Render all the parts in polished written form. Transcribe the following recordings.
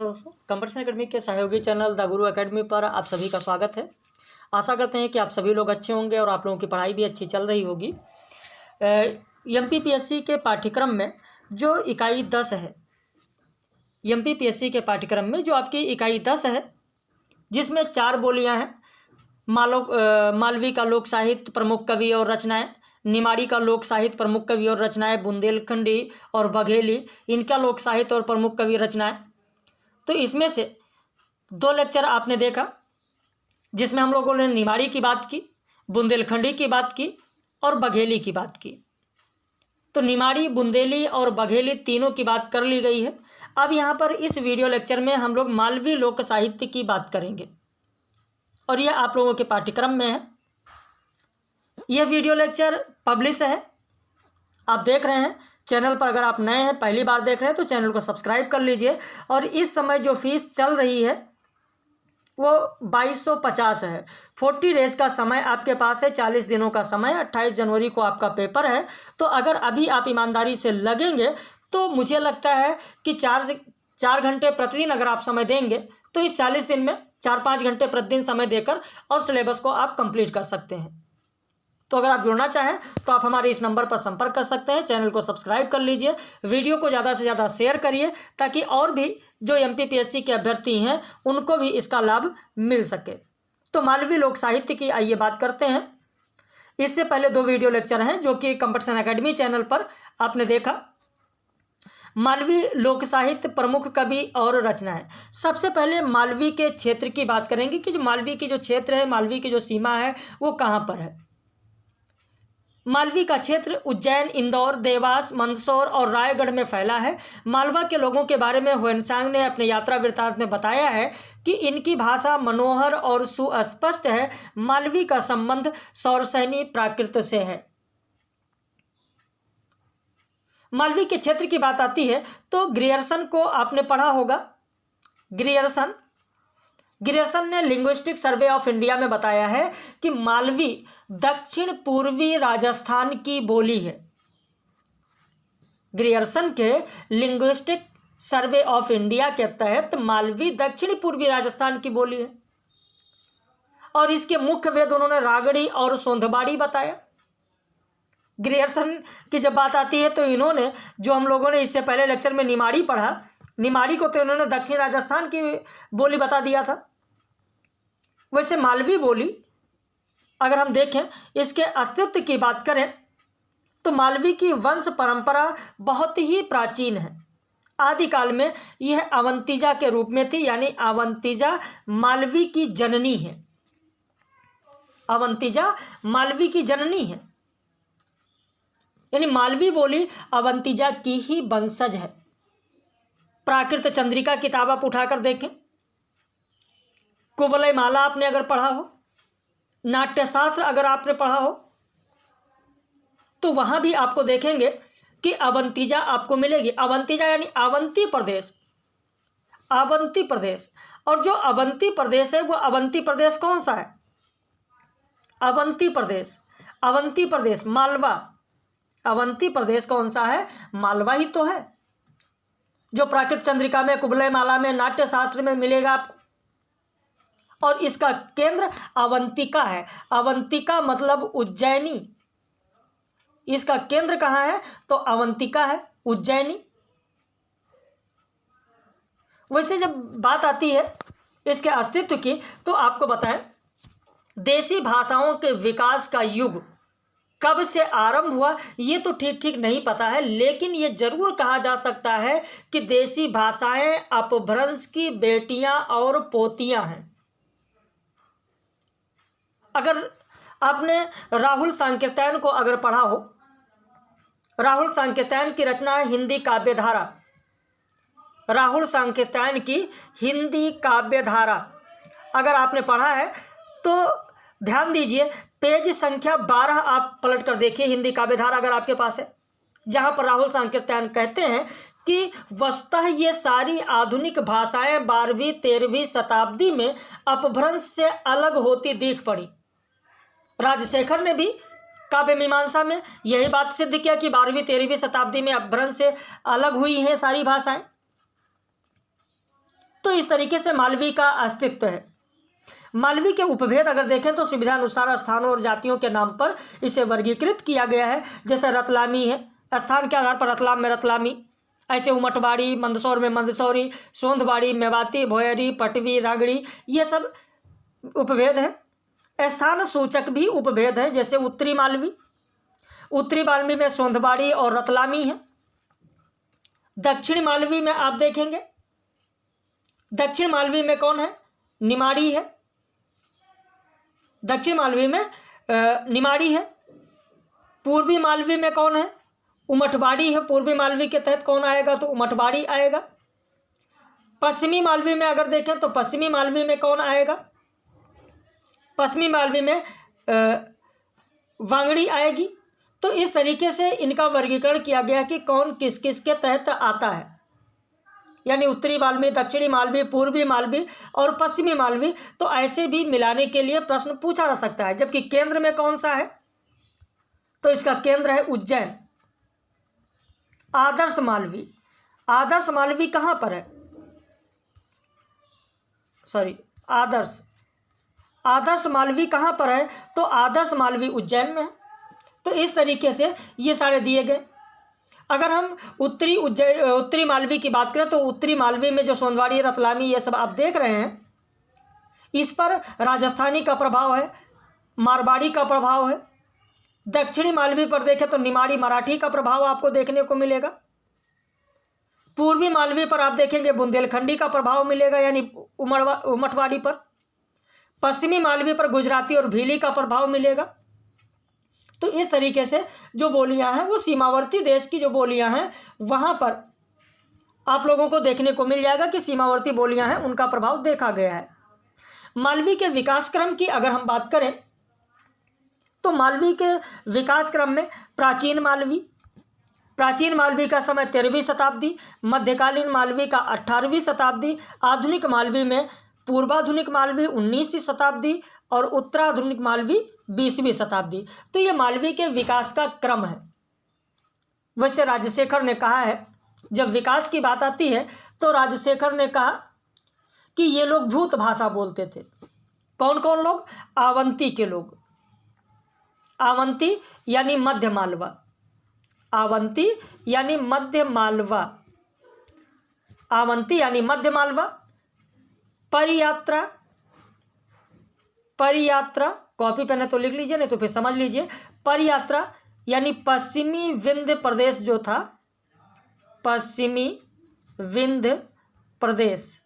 दोस्तों, competition academy के सहयोगी चैनल द गुरु एकेडमी पर आप सभी का स्वागत है। आशा करते हैं कि आप सभी लोग अच्छे होंगे और आप लोगों की पढ़ाई भी अच्छी चल रही होगी। एमपीपीएससी के पाठ्यक्रम में जो इकाई 10 है, एमपीपीएससी के पाठ्यक्रम में जो आपकी इकाई 10 है, जिसमें 4 बोलियां हैं। मालवी का लोक साहित्य प्रमुख कवि और रचनाएं, निमाड़ी का लोक साहित्य प्रमुख कवि और रचनाएं, बुंदेलखंडी और बघेली इनका लोक साहित्य और प्रमुख कवि रचनाएं। तो इसमें से 2 लेक्चर आपने देखा, जिसमें हम लोगों ने निमाड़ी की बात की, बुंदेलखंडी की बात की और बघेली की बात की। तो निमाड़ी, बुंदेली और बघेली तीनों की बात कर ली गई है। अब यहाँ पर इस वीडियो लेक्चर में हम लोग मालवी लोक साहित्य की बात करेंगे और यह आप लोगों के पाठ्यक्रम में है। यह वीडियो लेक्चर पब्लिश है, आप देख रहे हैं। चैनल पर अगर आप नए हैं, पहली बार देख रहे हैं, तो चैनल को सब्सक्राइब कर लीजिए। और इस समय जो फीस चल रही है वो 2250 है। 40 डेज का समय आपके पास है, 40 दिनों का समय। 28 जनवरी को आपका पेपर है। तो अगर अभी आप ईमानदारी से लगेंगे तो मुझे लगता है कि 4 घंटे प्रतिदिन अगर आप समय देंगे तो इस 40 दिन में 4-5 घंटे प्रतिदिन समय देकर और सिलेबस को आप कंप्लीट कर सकते हैं। तो अगर आप जुड़ना चाहें तो आप हमारे इस नंबर पर संपर्क कर सकते हैं। चैनल को सब्सक्राइब कर लीजिए, वीडियो को ज़्यादा से ज़्यादा शेयर करिए, ताकि और भी जो एमपीपीएससी के अभ्यर्थी हैं उनको भी इसका लाभ मिल सके। तो मालवी लोक साहित्य की आइए बात करते हैं। इससे पहले 2 वीडियो लेक्चर हैं जो कि कंपटीशन एकेडमी चैनल पर आपने देखा। मालवी लोक साहित्य प्रमुख कवि और रचनाएं। सबसे पहले मालवी के क्षेत्र की बात करेंगे कि जो मालवी की जो क्षेत्र है, मालवी की जो सीमा है वो कहाँ पर है। मालवी का क्षेत्र उज्जैन, इंदौर, देवास, मंदसौर और रायगढ़ में फैला है। मालवा के लोगों के बारे में ह्वेनसांग ने अपने यात्रा वृत्तांत में बताया है कि इनकी भाषा मनोहर और सुस्पष्ट है। मालवी का संबंध सौरसैनी प्राकृत से है। मालवी के क्षेत्र की बात आती है तो ग्रियर्सन को आपने पढ़ा होगा। ग्रियर्सन ने लिंग्विस्टिक सर्वे ऑफ इंडिया में बताया है कि मालवी दक्षिण पूर्वी राजस्थान की बोली है। ग्रियर्सन के लिंग्विस्टिक सर्वे ऑफ इंडिया के तहत मालवी दक्षिण पूर्वी राजस्थान की बोली है। और इसके मुख्य वेद उन्होंने रागड़ी और सोंधबाड़ी बताया। ग्रियर्सन की जब बात आती है तो इन्होंने, जो हम लोगों ने इससे पहले लेक्चर में निमाड़ी पढ़ा, निमाड़ी को तो इन्होंने दक्षिण राजस्थान की बोली बता दिया था। वैसे मालवी बोली अगर हम देखें, इसके अस्तित्व की बात करें तो मालवी की वंश परंपरा बहुत ही प्राचीन है। आदिकाल में यह अवंतिजा के रूप में थी, यानी अवंतिजा मालवी की जननी है। अवंतिजा मालवी की जननी है, यानी मालवी बोली अवंतिजा की ही वंशज है। प्राकृत चंद्रिका किताब आप उठाकर देखें, कुवलय माला आपने अगर पढ़ा हो, नाट्यशास्त्र अगर आपने पढ़ा हो, तो वहां भी आपको देखेंगे कि अवंतिजा आपको मिलेगी। अवंतिजा यानी अवंती प्रदेश, अवंती प्रदेश। और जो अवंती प्रदेश है वो अवंती प्रदेश कौन सा है? अवंती प्रदेश, अवंती प्रदेश मालवा। अवंती प्रदेश कौन सा है? मालवा ही तो है, जो प्राकृत चंद्रिका में, कुवलय माला में, नाट्यशास्त्र में मिलेगा आपको। और इसका केंद्र अवंतिका है। अवंतिका मतलब उज्जैनी। इसका केंद्र कहाँ है? तो अवंतिका है, उज्जैनी। वैसे जब बात आती है इसके अस्तित्व की, तो आपको बताएं, देसी भाषाओं के विकास का युग कब से आरंभ हुआ ये तो ठीक नहीं पता है, लेकिन ये जरूर कहा जा सकता है कि देसी भाषाएं अपभ्रंश की बेटियां और पोतियां हैं। अगर आपने राहुल सांकृत्यायन को अगर पढ़ा हो, राहुल सांकृत्यायन की रचना है हिंदी काव्यधारा। राहुल सांकृत्यायन की हिंदी काव्यधारा अगर आपने पढ़ा है तो ध्यान दीजिए, पेज संख्या 12 आप पलट कर देखिए, हिंदी काव्यधारा अगर आपके पास है, जहां पर राहुल सांकृत्यायन कहते हैं कि वस्तुतः ये सारी आधुनिक भाषाएं 12वीं-13वीं शताब्दी में अपभ्रंश से अलग होती दिख पड़ी। राजशेखर ने भी काव्य मीमांसा में यही बात सिद्ध किया कि 12वीं-13वीं शताब्दी में अपभ्रंश से अलग हुई हैं सारी भाषाएं। तो इस तरीके से मालवी का अस्तित्व है। मालवी के उपभेद अगर देखें तो सुविधानुसार स्थानों और जातियों के नाम पर इसे वर्गीकृत किया गया है। जैसे रतलामी है, स्थान के आधार पर रतलाम में रतलामी, ऐसे उमटवाड़ी, मंदसौर में मंदसौरी, सोंधवाड़ी, मेवाती, भोयरी, पटवी, रागड़ी, ये सब उपभेद है। स्थान सूचक भी उपभेद है, जैसे उत्तरी मालवी में सोंधवाड़ी और रतलामी है। दक्षिण मालवी में आप देखेंगे, दक्षिण मालवी में कौन है? निमाड़ी है। दक्षिण मालवी में निमाड़ी है। पूर्वी मालवी में कौन है? उमटवाड़ी है। पूर्वी मालवी के तहत कौन आएगा? तो उमटवाड़ी आएगा। पश्चिमी मालवी में अगर देखें तो पश्चिमी मालवी में कौन आएगा? पश्चिमी मालवी में वांगड़ी आएगी। तो इस तरीके से इनका वर्गीकरण किया गया कि कौन किस किस के तहत आता है, यानी उत्तरी मालवी, दक्षिणी मालवी, पूर्वी मालवी और पश्चिमी मालवी। तो ऐसे भी मिलाने के लिए प्रश्न पूछा जा सकता है। जबकि केंद्र में कौन सा है? तो इसका केंद्र है उज्जैन। आदर्श मालवी, आदर्श मालवी कहाँ पर है? आदर्श मालवी कहाँ पर है? तो आदर्श मालवी उज्जैन में है। तो इस तरीके से ये सारे दिए गए। अगर हम उत्तरी मालवी की बात करें तो उत्तरी मालवी में जो सोनवाड़ी, रतलामी, ये सब आप देख रहे हैं, इस पर राजस्थानी का प्रभाव है, मारवाड़ी का प्रभाव है। दक्षिणी मालवी पर देखें तो निमाड़ी, मराठी का प्रभाव आपको देखने को मिलेगा। पूर्वी मालवी पर आप देखेंगे बुंदेलखंडी का प्रभाव मिलेगा, यानी उमटवाड़ी पर। पश्चिमी मालवी पर गुजराती और भीली का प्रभाव मिलेगा। तो इस तरीके से जो बोलियां हैं वो सीमावर्ती देश की जो बोलियां हैं वहां पर आप लोगों को देखने को मिल जाएगा कि सीमावर्ती बोलियां हैं, उनका प्रभाव देखा गया है। मालवी के विकास क्रम की अगर हम बात करें तो मालवी के विकास क्रम में प्राचीन मालवी का समय 13वीं शताब्दी, मध्यकालीन मालवी का 18वीं शताब्दी, आधुनिक मालवी में पूर्वाधुनिक मालवी 19वीं शताब्दी और उत्तराधुनिक मालवी 20वीं शताब्दी। तो ये मालवी के विकास का क्रम है। वैसे राजशेखर ने कहा है, जब विकास की बात आती है तो राजशेखर ने कहा कि ये लोग भूत भाषा बोलते थे। कौन कौन लोग? आवंती के लोग। आवंती यानी मध्य मालवा, आवंती यानी मध्य मालवा, आवंती यानी मध्य मालवा। परियात्रा कॉपी पेन है तो लिख लीजिए, नहीं तो फिर समझ लीजिए। परियात्रा यानी पश्चिमी विंध्य प्रदेश जो था, पश्चिमी विंध्य प्रदेश।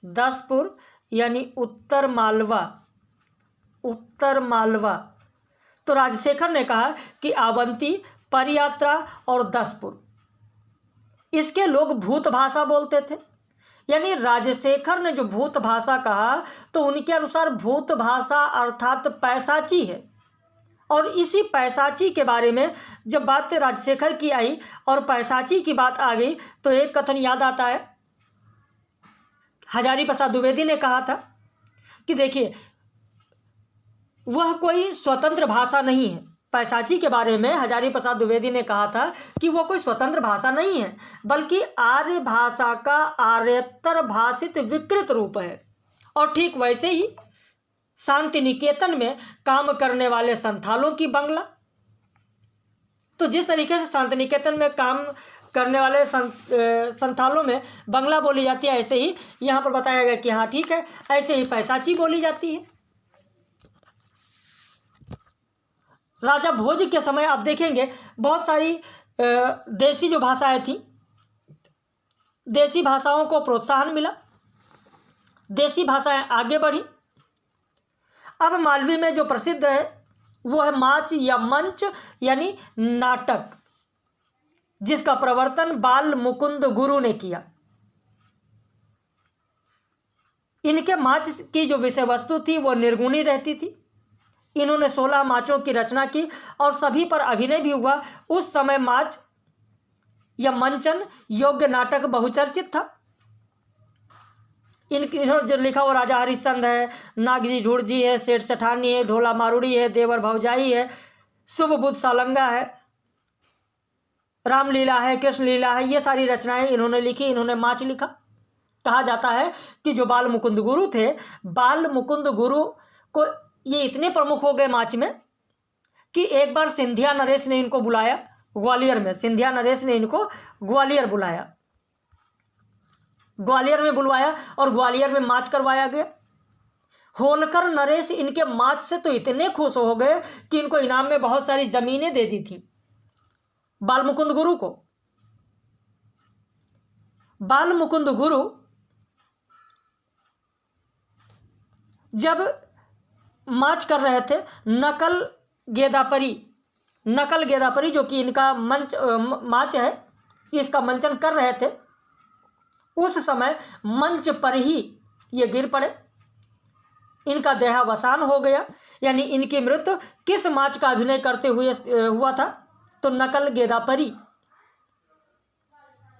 दसपुर यानी उत्तर मालवा। तो राजशेखर ने कहा कि आवंती, परियात्रा और दसपुर, इसके लोग भूत भाषा बोलते थे। यानी राजशेखर ने जो भूत भाषा कहा तो उनके अनुसार भूत भाषा अर्थात पैसाची है। और इसी पैसाची के बारे में जब बात राजशेखर की आई और पैसाची की बात आ गई तो एक कथन याद आता है। हजारी प्रसाद द्विवेदी ने कहा था कि देखिए, वह कोई स्वतंत्र भाषा नहीं है। पैसाची के बारे में हजारी प्रसाद द्विवेदी ने कहा था कि वह कोई स्वतंत्र भाषा नहीं है, बल्कि आर्य भाषा का आर्यतर भाषित विकृत रूप है। और ठीक वैसे ही शांति निकेतन में काम करने वाले संथालों की बंगला, तो जिस तरीके से शांति निकेतन में काम करने वाले संथालों में बंगला बोली जाती है, ऐसे ही यहाँ पर बताया गया कि हाँ ठीक है, ऐसे ही पैसाची बोली जाती है। राजा भोज के समय आप देखेंगे बहुत सारी देसी जो भाषाएं थी, देसी भाषाओं को प्रोत्साहन मिला, देसी भाषाएं आगे बढ़ी। अब मालवी में जो प्रसिद्ध है वो है माच या मंच यानी नाटक, जिसका प्रवर्तन बाल मुकुंद गुरु ने किया। इनके माच की जो विषय वस्तु थी वो निर्गुणी रहती थी। इन्होंने 16 माचों की रचना की और सभी पर अभिनय भी हुआ। उस समय माच या मंचन योग्य नाटक बहुचर्चित था। इन्होंने जो लिखा वो राजा हरिश्चंद्र है, नागजी ढूढ़जी है, सेठ सेठानी है, ढोला मारुड़ी है, देवर भौजाई है, शुभ बुद्ध सालंगा है, रामलीला है, कृष्ण लीला है, ये सारी रचनाएं इन्होंने लिखी। इन्होंने माच लिखा। कहा जाता है कि जो बाल मुकुंद गुरु थे, बाल मुकुंद गुरु को ये इतने प्रमुख हो गए माच में कि एक बार सिंधिया नरेश ने इनको बुलाया ग्वालियर में। सिंधिया नरेश ने इनको ग्वालियर बुलाया, ग्वालियर में बुलवाया और ग्वालियर में माच करवाया गया। होलकर नरेश इनके माच से तो इतने खुश हो गए कि इनको इनाम में बहुत सारी जमीनें दे दी थी बाल मुकुंद गुरु को। बाल मुकुंद गुरु जब माच कर रहे थे, नकल गेदापरी जो कि इनका माच है, इसका मंचन कर रहे थे, उस समय मंच पर ही ये गिर पड़े। इनका देहावसान हो गया। यानी इनकी मृत्यु किस माच का अभिनय करते हुए हुआ था? तो नकल गेदापरी।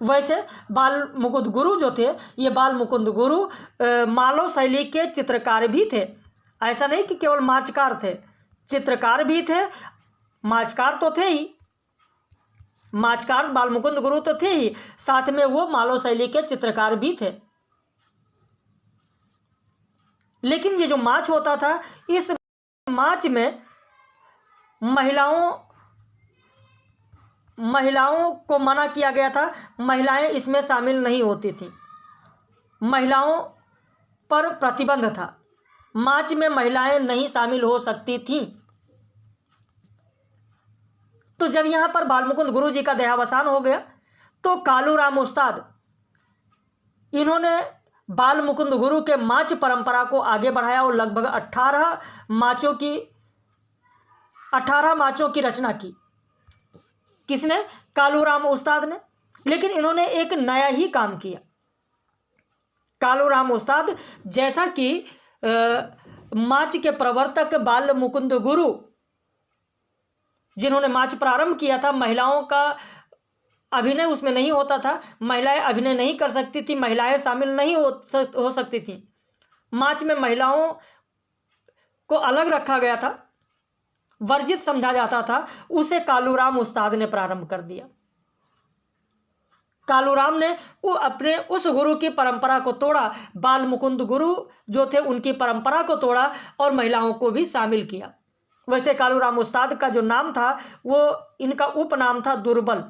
वैसे बाल मुकुंद गुरु जो थे, ये बाल मुकुंद गुरु मालव शैली के चित्रकार भी थे। ऐसा नहीं कि केवल माचकार थे, चित्रकार भी थे। माचकार तो थे ही, माचकार बाल मुकुंद गुरु तो थे ही, साथ में वो मालव शैली के चित्रकार भी थे। लेकिन ये जो माच होता था, इस माच में महिलाओं को मना किया गया था। महिलाएं इसमें शामिल नहीं होती थीं। महिलाओं पर प्रतिबंध था। माच में महिलाएं नहीं शामिल हो सकती थीं। तो जब यहाँ पर बाल मुकुंद गुरु जी का देहावसान हो गया तो कालूराम उस्ताद, इन्होंने बाल मुकुंद गुरु के माच परंपरा को आगे बढ़ाया और लगभग 18 माचों की रचना की। किसने? कालूराम उस्ताद ने। लेकिन इन्होंने एक नया ही काम किया। कालूराम उस्ताद, जैसा कि माच के प्रवर्तक बाल मुकुंद गुरु जिन्होंने माच प्रारंभ किया था, महिलाओं का अभिनय उसमें नहीं होता था, महिलाएं अभिनय नहीं कर सकती थी, महिलाएं शामिल नहीं हो सकती थी। माच में महिलाओं को अलग रखा गया था, वर्जित समझा जाता था। उसे कालूराम उस्ताद ने प्रारंभ कर दिया। कालूराम ने अपने उस गुरु की परंपरा को तोड़ा। बाल मुकुंद गुरु जो थे उनकी परंपरा को तोड़ा और महिलाओं को भी शामिल किया। वैसे कालूराम उस्ताद का जो नाम था, वो इनका उपनाम था दुर्बल।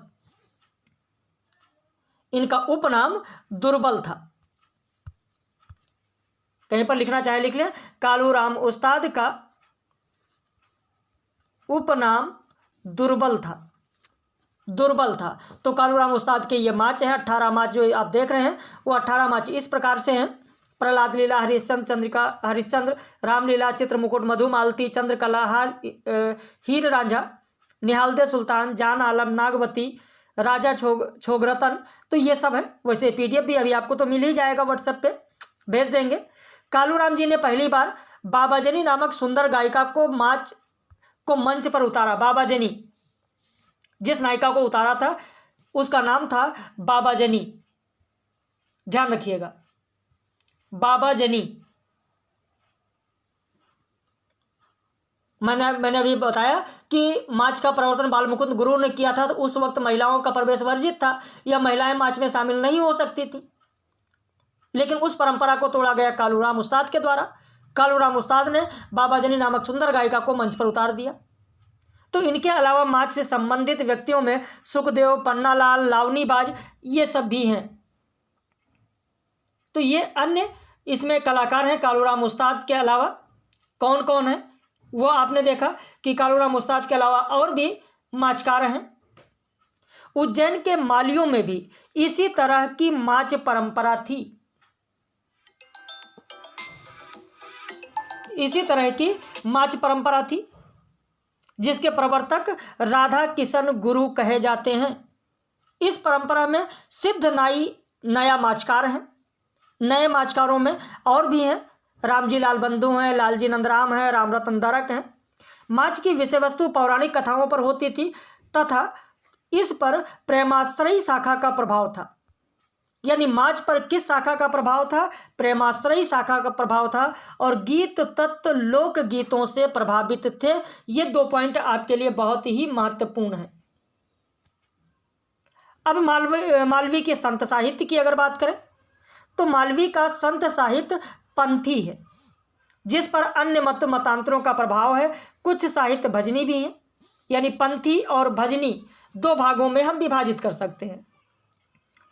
इनका उपनाम दुर्बल था। कहीं पर लिखना चाहे लिख लें, कालूराम उस्ताद का उपनाम दुर्बल था। तो कालूराम उस्ताद के ये माच है। 18 माच जो आप देख रहे हैं, वो 18 माच इस प्रकार से हैं: प्रहलाद लीला, हरिश्चंद्र, चंद्रिका, हरिश्चंद्र, रामलीला, चित्रमुकुट, मधुमालती, चंद्रकला, हीर रांझा, निहालदे सुल्तान, जान आलम, नागवती, राजा छोगरतन। तो ये सब है। वैसे PDF भी अभी आपको तो मिल ही जाएगा, व्हाट्सएप पे भेज देंगे। कालूराम जी ने पहली बार बाबाजनी नामक सुंदर गायिका को मंच पर उतारा। बाबाजनी, जिस नायिका को उतारा था उसका नाम था बाबाजनी। ध्यान रखिएगा, बाबाजनी। मैंने अभी बताया कि माच का प्रवर्तन बाल मुकुंद गुरु ने किया था, तो उस वक्त महिलाओं का प्रवेश वर्जित था, या महिलाएं माच में शामिल नहीं हो सकती थी। लेकिन उस परंपरा को तोड़ा गया कालूराम उस्ताद के द्वारा। कालूराम उस्ताद ने बाबाजनी नामक सुंदर गायिका को मंच पर उतार दिया। तो इनके अलावा माच से संबंधित व्यक्तियों में सुखदेव, पन्नालाल, लावनीबाज, ये सब भी हैं। तो ये अन्य इसमें कलाकार हैं। कालूराम उस्ताद के अलावा कौन कौन है वो आपने देखा कि कालूराम उस्ताद के अलावा और भी माचकार हैं। उज्जैन के मालियों में भी इसी तरह की माच परंपरा थी। इसी तरह की माच परंपरा थी जिसके प्रवर्तक राधा किशन गुरु कहे जाते हैं। इस परंपरा में सिद्ध नाई नया माचकार हैं। नए माचकारों में और भी हैं, रामजी लाल बंधु हैं, लालजी नंदराम हैं, राम रतन दरक हैं। माच की विषय वस्तु पौराणिक कथाओं पर होती थी तथा इस पर प्रेमाश्रयी शाखा का प्रभाव था। यानी माच पर किस शाखा का प्रभाव था? प्रेमाश्रयी शाखा का प्रभाव था। और गीत तत्व लोक गीतों से प्रभावित थे। ये 2 पॉइंट आपके लिए बहुत ही महत्वपूर्ण है। अब मालवी के संत साहित्य की अगर बात करें तो मालवी का संत साहित्य पंथी है, जिस पर अन्य मतांतरों का प्रभाव है। कुछ साहित्य भजनी भी हैं, यानी पंथी और भजनी दो भागों में हम विभाजित कर सकते हैं।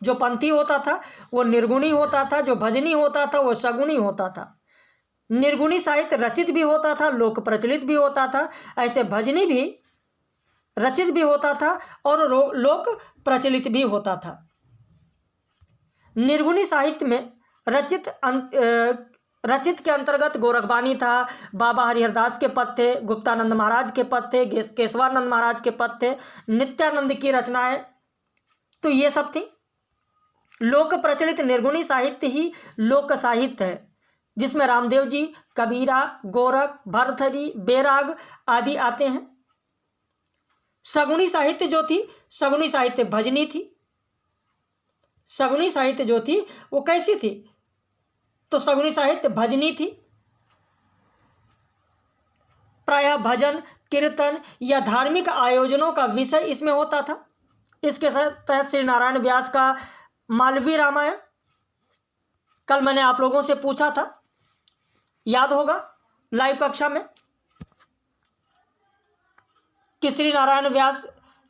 जो पंथी होता था वो निर्गुणी होता था, जो भजनी होता था वो सगुणी होता था। निर्गुणी साहित्य रचित भी होता था, लोक प्रचलित भी होता था, ऐसे भजनी भी रचित भी होता था और लोक प्रचलित भी होता था। निर्गुणी साहित्य में रचित के अंतर्गत गोरखबानी था, बाबा हरिहरदास के पद थे, गुप्तानंद महाराज के पद थे, केशवानंद महाराज के पद थे, नित्यानंद की रचनाएं, तो ये सब थी। लोक प्रचलित निर्गुणी साहित्य ही लोक साहित्य है, जिसमें रामदेव जी, कबीरा, गोरख, भरथरी, बैराग आदि आते हैं। सगुणी साहित्य जो थी, सगुणी साहित्य भजनी थी। सगुणी साहित्य जो थी वो कैसी थी? तो सगुणी साहित्य भजनी थी। प्रायः भजन, कीर्तन या धार्मिक आयोजनों का विषय इसमें होता था। इसके तहत श्री नारायण व्यास का मालवी रामायण, कल मैंने आप लोगों से पूछा था, याद होगा लाइव कक्षा में, कि श्री नारायण व्यास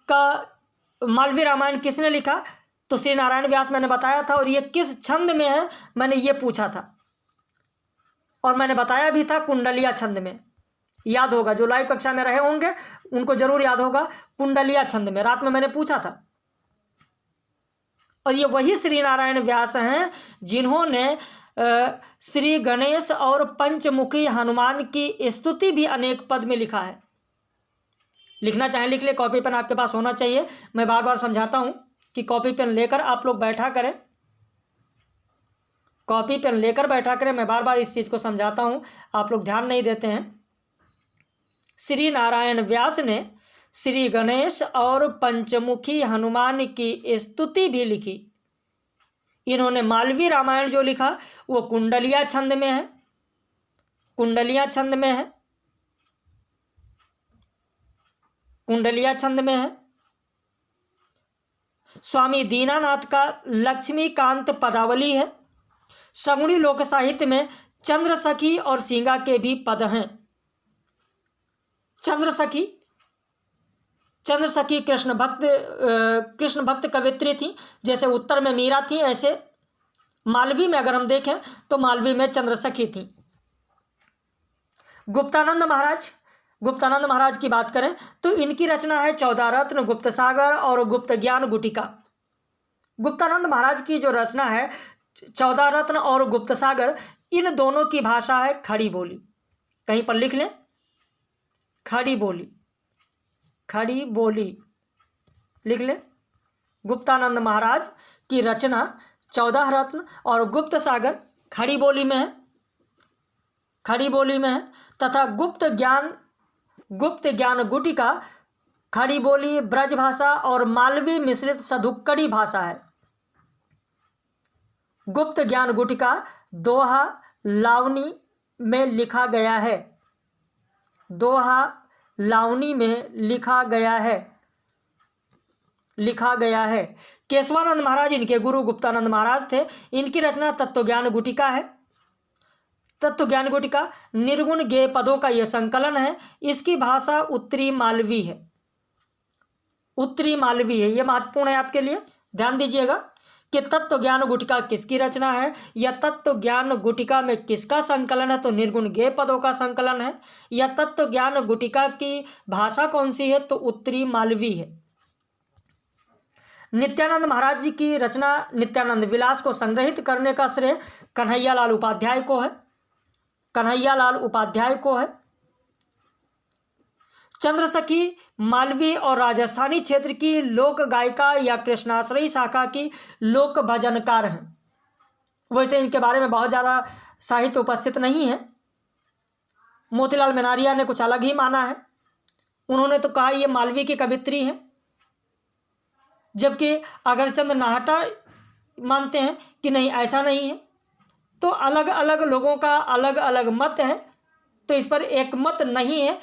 का मालवी रामायण किसने लिखा? तो श्री नारायण व्यास मैंने बताया था, और ये किस छंद में है मैंने ये पूछा था, और मैंने बताया भी था कुंडलिया छंद में। याद होगा, जो लाइव कक्षा में रहे होंगे उनको जरूर याद होगा, कुंडलिया छंद में रात में मैंने पूछा था। और ये वही श्री नारायण व्यास हैं जिन्होंने श्री गणेश और पंचमुखी हनुमान की स्तुति भी अनेक पद में लिखा है। लिखना चाहें लिख ले, कॉपी पेन आपके पास होना चाहिए। मैं बार बार समझाता हूं कि कॉपी पेन लेकर आप लोग बैठा करें, कॉपी पेन लेकर बैठा करें। मैं बार बार इस चीज़ को समझाता हूं, आप लोग ध्यान नहीं देते हैं। श्री नारायण व्यास ने श्री गणेश और पंचमुखी हनुमान की स्तुति भी लिखी। इन्होंने मालवी रामायण जो लिखा वो कुंडलिया छंद में है, कुंडलिया छंद में है, कुंडलिया छंद में है। स्वामी दीनानाथ का लक्ष्मीकांत पदावली है। सगुणी लोक साहित्य में चंद्र सखी और सींगा के भी पद हैं। चंद्र सखी कृष्ण भक्त कवित्री थी, जैसे उत्तर में मीरा थी, ऐसे मालवी में अगर हम देखें तो मालवी में चंद्र सखी थी। गुप्तानंद महाराज की बात करें तो इनकी रचना है 14 रत्न, गुप्त सागर और गुप्त ज्ञान गुटिका। गुप्तानंद महाराज की जो रचना है 14 रत्न और गुप्त सागर, इन दोनों की भाषा है खड़ी बोली। कहीं पर लिख लें, खड़ी बोली, खड़ी बोली लिख लें। गुप्तानंद महाराज की रचना 14 रत्न और गुप्त सागर खड़ी बोली में है, खड़ी बोली में है, तथा गुप्त ज्ञान गुटिका खड़ी बोली, ब्रज भाषा और मालवी मिश्रित सधुक्कड़ी भाषा है। गुप्त ज्ञान गुटिका दोहा लावनी में लिखा गया है, दोहा लावनी में लिखा गया है। केशवानंद महाराज इनके गुरु गुप्तानंद महाराज थे। इनकी रचना तत्वज्ञान गुटिका है। तत्वज्ञान गुटिका निर्गुण गेय पदों का यह संकलन है। इसकी भाषा उत्तरी मालवी है, उत्तरी मालवी है। यह महत्वपूर्ण है आपके लिए, ध्यान दीजिएगा कि तत्व ज्ञान गुटिका किसकी रचना है या तत्व ज्ञान गुटिका में किसका संकलन है। तो निर्गुण गेय पदों का संकलन है। या तत्व ज्ञान गुटिका की भाषा कौन सी है? तो उत्तरी मालवी है। नित्यानंद महाराज जी की रचना नित्यानंद विलास को संग्रहित करने का श्रेय कन्हैयालाल उपाध्याय को है, कन्हैयालाल उपाध्याय को है। चंद्रसखी मालवी और राजस्थानी क्षेत्र की लोक गायिका या कृष्णाश्रयी शाखा की लोक भजनकार हैं। वैसे इनके बारे में बहुत ज़्यादा साहित्य उपस्थित नहीं है। मोतीलाल मेनारिया ने कुछ अलग ही माना है। उन्होंने तो कहा ये मालवी की कवित्री है, जबकि अगरचंद नाहटा मानते हैं कि नहीं, ऐसा नहीं है। तो अलग अलग लोगों का अलग अलग मत है, तो इस पर एक मत नहीं है।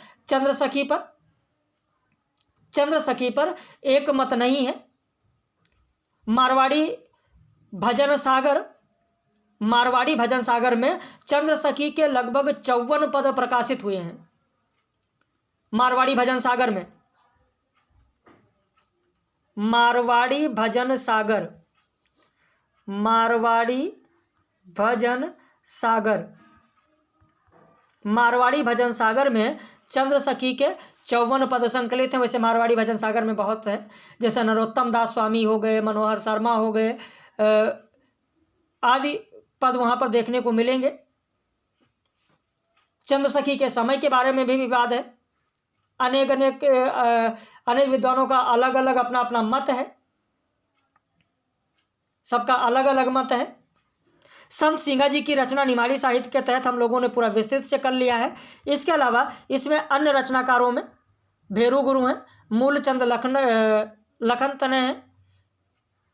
चंद्रसखी पर एक मत नहीं है। मारवाड़ी भजन सागर में चंद्र सखी के लगभग 54 पद प्रकाशित हुए हैं। मारवाड़ी भजन सागर में चंद्र सखी के 54 पद संकलित हैं। वैसे मारवाड़ी भजन सागर में बहुत है, जैसे नरोत्तम दास स्वामी हो गए, मनोहर शर्मा हो गए, आदि पद वहाँ पर देखने को मिलेंगे। चंद्र सखी के समय के बारे में भी विवाद है। अनेक विद्वानों का अलग अलग अपना अपना मत है, सबका अलग अलग मत है। संत सिंगा जी की रचना निमाड़ी साहित्य के तहत हम लोगों ने पूरा विस्तृत से कर लिया है। इसके अलावा इसमें अन्य रचनाकारों में भेरू गुरु हैं, मूलचंद लखन तने हैं,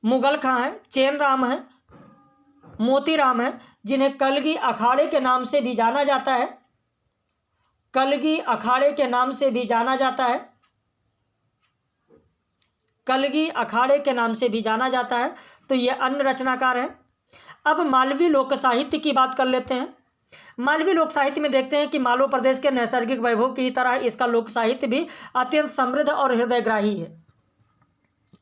मुगल खां हैं, चैन राम हैं, मोती राम हैं, जिन्हें कलगी अखाड़े के नाम से भी जाना जाता है। कलगी अखाड़े के नाम से भी जाना जाता है। तो ये अन्य रचनाकार हैं। अब मालवी लोक साहित्य की बात कर लेते हैं। मालवी लोक साहित्य में देखते हैं कि मालवा प्रदेश के नैसर्गिक वैभव की तरह इसका लोक साहित्य भी अत्यंत समृद्ध और हृदयग्राही है।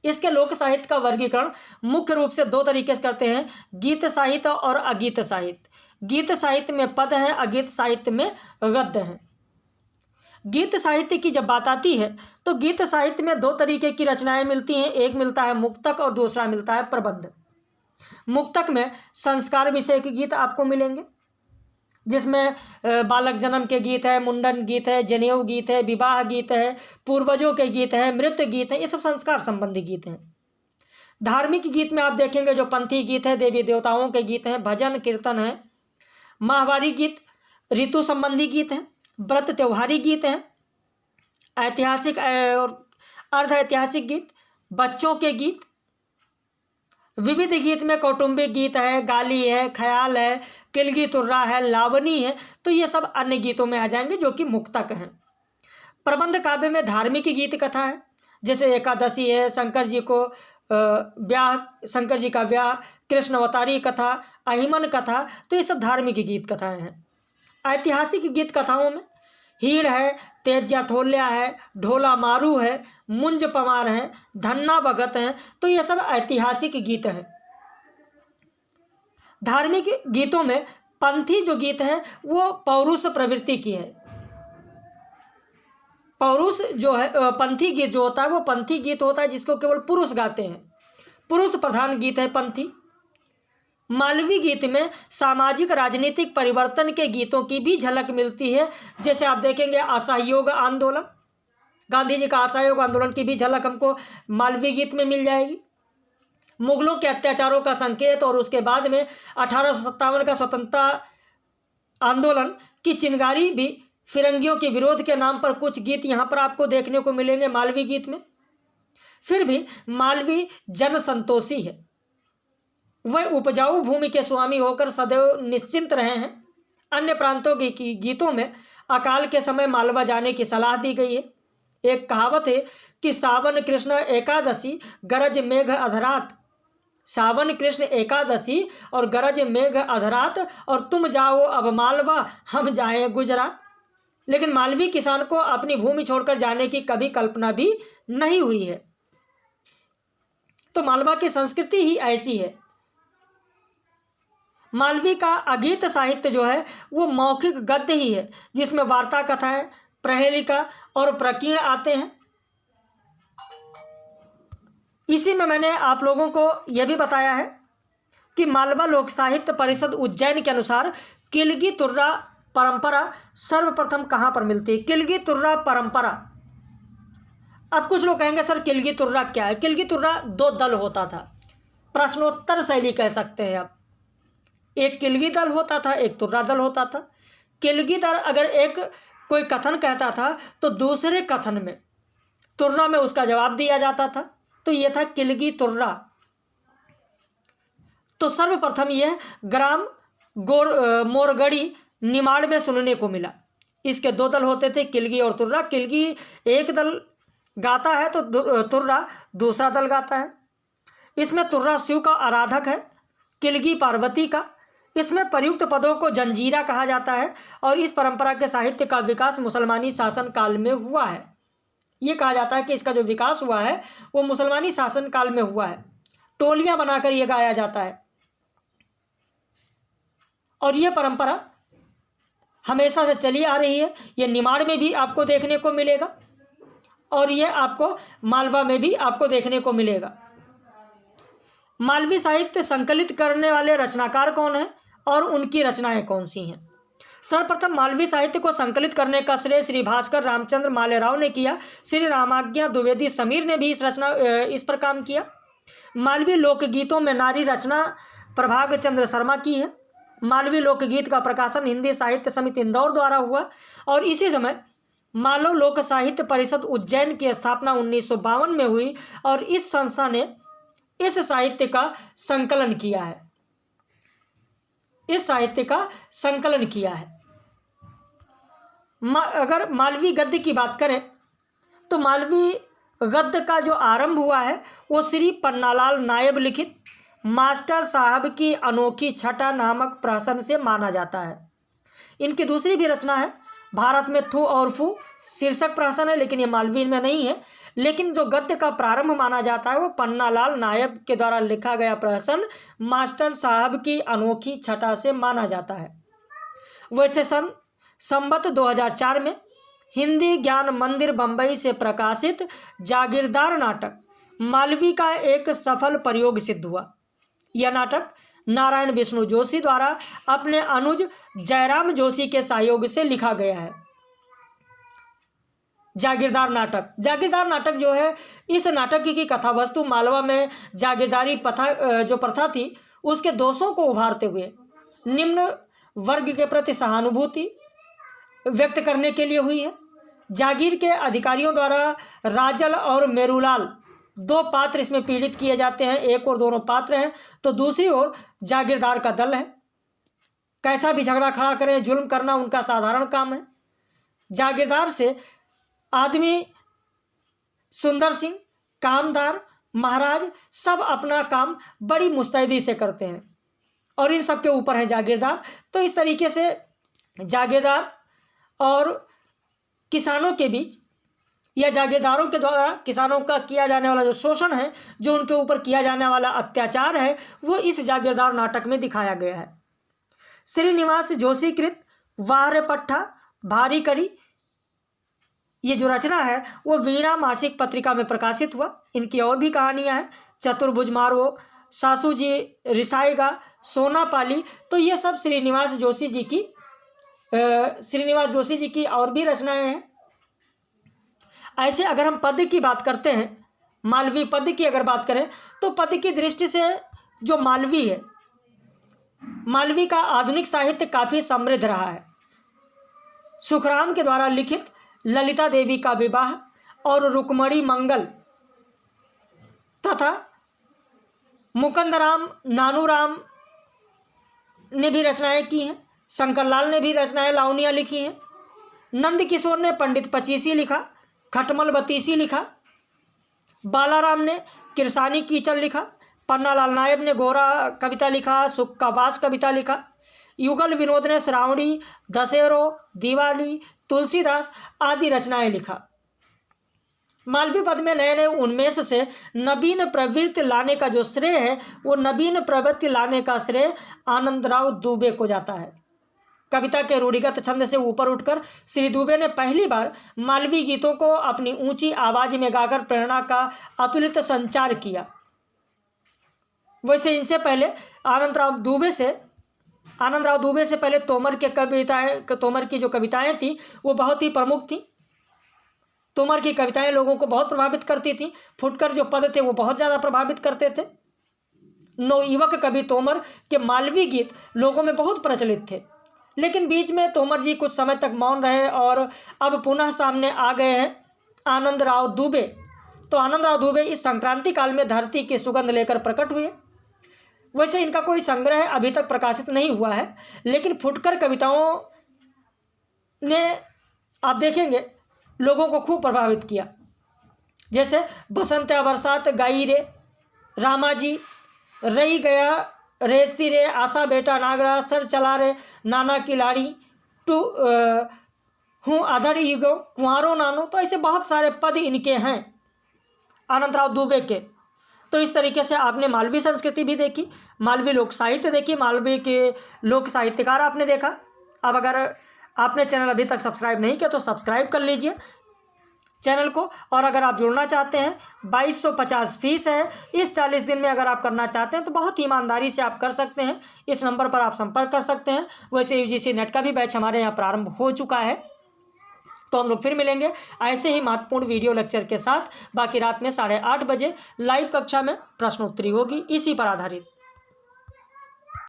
इसके लोक साहित्य का वर्गीकरण मुख्य रूप से 2 तरीके से करते हैं, गीत साहित्य और अगीत साहित्य। गीत साहित्य में पद हैं, अगीत साहित्य में गद्य हैं। गीत साहित्य की जब बात आती है तो गीत साहित्य में 2 तरीके की रचनाएं मिलती हैं। एक मिलता है मुक्तक और दूसरा मिलता है प्रबंध। मुक्तक में संस्कार विषय के गीत आपको मिलेंगे, जिसमें बालक जन्म के गीत है, मुंडन गीत है, जनेऊ गीत है, विवाह गीत है, पूर्वजों के गीत है, मृत्यु गीत है, ये सब संस्कार संबंधी गीत हैं। धार्मिक गीत में आप देखेंगे जो पंथी गीत है, देवी देवताओं के गीत हैं, भजन कीर्तन है, माहवारी गीत, ऋतु संबंधी गीत हैं, व्रत त्योहारी गीत हैं, ऐतिहासिक और अर्ध ऐतिहासिक गीत, बच्चों के गीत। विविध गीत में कौटुंबिक गीत है, गाली है, ख्याल है, किलगी तुर्रा है, लावनी है। तो ये सब अन्य गीतों में आ जाएंगे जो कि मुक्तक हैं। प्रबंध काव्य में धार्मिक गीत कथा है, जैसे एकादशी है, शंकर जी का व्याह, कृष्ण अवतारी कथा, अहिमन कथा। तो ये सब धार्मिक गीत कथाएं हैं। ऐतिहासिक गीत कथाओं में हीड़ है, तेज्या थोल्या है, ढोला मारू है, मुंज पमार है, धन्ना भगत है। तो ये सब ऐतिहासिक गीत हैं। धार्मिक गीतों में पंथी जो गीत है वो पौरुष प्रवृत्ति की है। पौरुष जो है, पंथी गीत जो होता है वो पंथी गीत होता है जिसको केवल पुरुष गाते हैं, पुरुष प्रधान गीत है पंथी। मालवी गीत में सामाजिक राजनीतिक परिवर्तन के गीतों की भी झलक मिलती है। जैसे आप देखेंगे असहयोग आंदोलन, गांधी जी का असहयोग आंदोलन की भी झलक हमको मालवी गीत में मिल जाएगी। मुगलों के अत्याचारों का संकेत और उसके बाद में 1857 का स्वतंत्रता आंदोलन की चिंगारी भी, फिरंगियों के विरोध के नाम पर कुछ गीत यहाँ पर आपको देखने को मिलेंगे मालवी गीत में। फिर भी मालवी जन संतोषी है। वह उपजाऊ भूमि के स्वामी होकर सदैव निश्चिंत रहे हैं। अन्य प्रांतों के गीतों में अकाल के समय मालवा जाने की सलाह दी गई है। एक कहावत है कि सावन कृष्ण एकादशी गरज मेघ अधरात, सावन कृष्ण एकादशी और गरज मेघ अधरात, और तुम जाओ अब मालवा हम जाएं गुजरात। लेकिन मालवी किसान को अपनी भूमि छोड़कर जाने की कभी कल्पना भी नहीं हुई है। तो मालवा की संस्कृति ही ऐसी है। मालवी का अगीत साहित्य जो है वो मौखिक गद्य ही है, जिसमें वार्ता कथाएं, प्रहेलिका और प्रकीर्ण आते हैं। इसी में मैंने आप लोगों को यह भी बताया है कि मालवा लोक साहित्य परिषद उज्जैन के अनुसार किलगी तुर्रा परंपरा सर्वप्रथम कहाँ पर मिलती है। किलगी तुर्रा परंपरा, अब कुछ लोग कहेंगे सर किलगी तुर्रा क्या है। किलगी तुर्रा 2 दल होता था, प्रश्नोत्तर शैली कह सकते हैं आप। एक किलगी दल होता था, एक तुर्रा दल होता था। किलगी दल अगर एक कोई कथन कहता था तो दूसरे कथन में तुर्रा में उसका जवाब दिया जाता था। तो यह था किलगी तुर्रा। तो सर्वप्रथम यह ग्राम मोरगढ़ी निमाड़ में सुनने को मिला। इसके 2 दल होते थे, किलगी और तुर्रा। किलगी एक दल गाता है तो तुर्रा दूसरा दल गाता है। इसमें तुर्रा शिव का आराधक है, किलगी पार्वती का। इसमें प्रयुक्त पदों को जंजीरा कहा जाता है और इस परंपरा के साहित्य का विकास मुसलमानी शासन काल में हुआ है। ये कहा जाता है कि इसका जो विकास हुआ है वो मुसलमानी शासन काल में हुआ है। टोलियां बनाकर ये गाया जाता है और ये परंपरा हमेशा से चली आ रही है। ये निमाड़ में भी आपको देखने को मिलेगा और ये आपको मालवा में भी आपको देखने को मिलेगा। मालवी साहित्य संकलित करने वाले रचनाकार कौन हैं और उनकी रचनाएं कौन सी हैं? सर्वप्रथम मालवी साहित्य को संकलित करने का श्रेय श्री भास्कर रामचंद्र मालेराव ने किया। श्री रामाज्ञा द्विवेदी समीर ने भी इस पर काम किया। मालवी लोकगीतों में नारी रचना प्रभाग चंद्र शर्मा की है। मालवी लोकगीत का प्रकाशन हिंदी साहित्य समिति इंदौर द्वारा हुआ और इसी समय मालव लोक साहित्य परिषद उज्जैन की स्थापना 1952 में हुई और इस संस्था ने इस साहित्य का संकलन किया है। अगर मालवी गद्य की बात करें तो मालवी गद्य का जो आरंभ हुआ है वो श्री पन्नालाल नायब लिखित मास्टर साहब की अनोखी छटा नामक प्रहसन से माना जाता है। इनकी दूसरी भी रचना है भारत में थू और फू शीर्षक प्रहसन है, लेकिन ये मालवी में नहीं है। लेकिन जो गद्य का प्रारंभ माना जाता है वो पन्नालाल नायब के द्वारा लिखा गया प्रहसन मास्टर साहब की अनोखी छटा से माना जाता है। वैसे संवत 2004 में हिंदी ज्ञान मंदिर बंबई से प्रकाशित जागीरदार नाटक मालवी का एक सफल प्रयोग सिद्ध हुआ। यह नाटक नारायण विष्णु जोशी द्वारा अपने अनुज जयराम जोशी के सहयोग से लिखा गया है। जागीरदार नाटक जो है, इस नाटक की कथा वस्तु मालवा में जागीरदारी प्रथा थी उसके दोषों को उभारते हुए निम्न वर्ग के प्रति सहानुभूति व्यक्त करने के लिए हुई है। जागीर के अधिकारियों द्वारा राजल और मेरूलाल दो पात्र इसमें पीड़ित किए जाते हैं। एक और दोनों पात्र हैं तो दूसरी ओर जागीरदार का दल है। कैसा भी झगड़ा खड़ा करें, जुल्म करना उनका साधारण काम है। जागीरदार से आदमी सुंदर सिंह, कामदार, महाराज सब अपना काम बड़ी मुस्तैदी से करते हैं और इन सब के ऊपर है जागीरदार। तो इस तरीके से जागीरदार और किसानों के बीच या जागीरदारों के द्वारा किसानों का किया जाने वाला जो शोषण है, जो उनके ऊपर किया जाने वाला अत्याचार है, वो इस जागीरदार नाटक में दिखाया गया है। श्रीनिवास जोशी कृत वार पट्टा भारी कड़ी ये जो रचना है वो वीणा मासिक पत्रिका में प्रकाशित हुआ। इनकी और भी कहानियां हैं, चतुर्भुज मारो, सासू जी रिसाएगा, सोना पाली। तो ये सब श्रीनिवास जोशी जी की और भी रचनाएं हैं। ऐसे अगर हम पद्य की बात करते हैं, मालवी पद्य की अगर बात करें तो पद्य की दृष्टि से जो मालवी है, मालवी का आधुनिक साहित्य काफ़ी समृद्ध रहा है। सुखराम के द्वारा लिखित ललिता देवी का विवाह और रुक्मणी मंगल तथा मुकुंदराम नानूराम ने भी रचनाएं की हैं। शंकरलाल ने भी रचनाएं लावनियाँ लिखी हैं। नंद किशोर ने पंडित पचीसी लिखा, खटमल बतीसी लिखा, बालाराम ने किरसानी कीचड़ लिखा, पन्नालाल नायब ने गोरा कविता लिखा, सुक्काबास कविता लिखा, युगल विनोद ने श्रावणी, दशहरो, दिवाली, तुलसीदास आदि रचनाएं लिखा। मालवी पद में नए नए उन्मेष से नवीन प्रवृत्ति लाने का जो श्रेय है वो नवीन प्रवृत्ति लाने का श्रेय आनंदराव दुबे को जाता है। कविता के रूढ़िगत छंद से ऊपर उठकर श्री दुबे ने पहली बार मालवी गीतों को अपनी ऊंची आवाज में गाकर प्रेरणा का अतुलित संचार किया। वैसे इनसे पहले आनंदराव दुबे से पहले तोमर की जो कविताएं थी वो बहुत ही प्रमुख थी। तोमर की कविताएं लोगों को बहुत प्रभावित करती थी। फुटकर जो पद थे वो बहुत ज़्यादा प्रभावित करते थे। नवयुवक कवि तोमर के मालवी गीत लोगों में बहुत प्रचलित थे, लेकिन बीच में तोमर जी कुछ समय तक मौन रहे और अब पुनः सामने आ गए हैं आनंदराव दुबे। तो आनंदराव दुबे इस संक्रांति काल में धरती की सुगंध लेकर प्रकट हुए। वैसे इनका कोई संग्रह अभी तक प्रकाशित नहीं हुआ है, लेकिन फुटकर कविताओं ने आप देखेंगे लोगों को खूब प्रभावित किया। जैसे बसंत बरसात गाई रे, रामाजी, रही गया रेस्ती रे, आशा बेटा नागरा, सर चला रे नाना की लाड़ी, टू हूँ आधड़ ईगो, कुंवारो नानो। तो ऐसे बहुत सारे पद इनके हैं, आनंदराव दुबे के। तो इस तरीके से आपने मालवी संस्कृति भी देखी, मालवी लोक साहित्य देखी, मालवी के लोक साहित्यकार आपने देखा। अब अगर आपने चैनल अभी तक सब्सक्राइब नहीं किया तो सब्सक्राइब कर लीजिए चैनल को। और अगर आप जुड़ना चाहते हैं 2250 फीस है, इस 40 दिन में अगर आप करना चाहते हैं तो बहुत ही ईमानदारी से आप कर सकते हैं। इस नंबर पर आप संपर्क कर सकते हैं। वैसे UGC नेट का भी बैच हमारे यहाँ प्रारंभ हो चुका है। तो हम लोग फिर मिलेंगे ऐसे ही महत्वपूर्ण वीडियो लेक्चर के साथ। बाकी रात में 8:30 बजे लाइव कक्षा में प्रश्नोत्तरी होगी इसी पर आधारित।